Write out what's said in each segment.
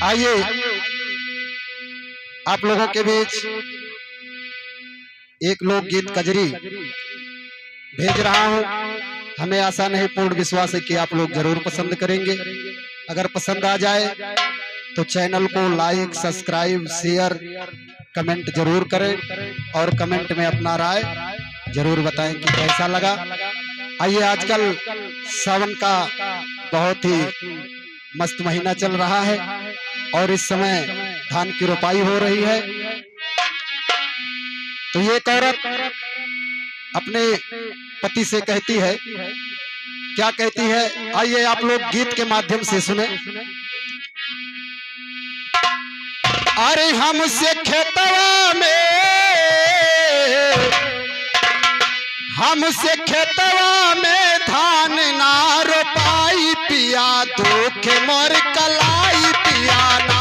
आइए आप लोगों के बीच एक लोकगीत कजरी भेज रहा हूं। हमें आशा नहीं, पूर्ण विश्वास है कि आप लोग जरूर पसंद करेंगे। अगर पसंद आ जाए तो चैनल को लाइक, सब्सक्राइब, शेयर, कमेंट जरूर करें और कमेंट में अपना राय जरूर बताएं कि कैसा लगा। आइए, आजकल सावन का बहुत ही मस्त महीना चल रहा है और इस समय धान की रोपाई हो रही है। तो ये औरत अपने पति से कहती है, क्या कहती है, आइए आप लोग गीत के माध्यम से सुने। अरे हमसे खेतवा में धान ना रोपाई पिया, दुख मोर कलाई पियाना।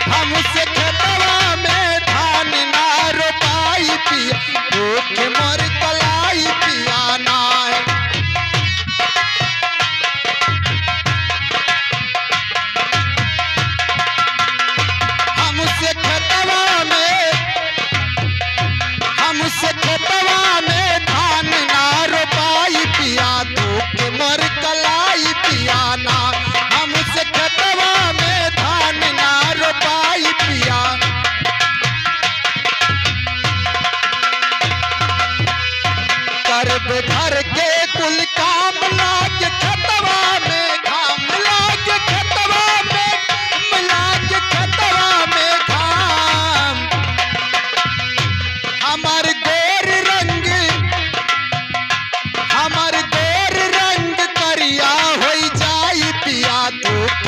हमसे खेतवा में धान ना रोपाई पिया, दुख मोर कलाई पियाना। हमसे खेतवा में धान ना रोपाई पिया, दुख मोर कलाई पियाना। हमसे खेतवा में धान ना रोपाई पिया। करब घर के कुल काम लाग खेतवा में घाम, लाग खेतवा में, लाग खेतवा में घाम। हमार गोर रंग करिया हो जाई पिया, दुख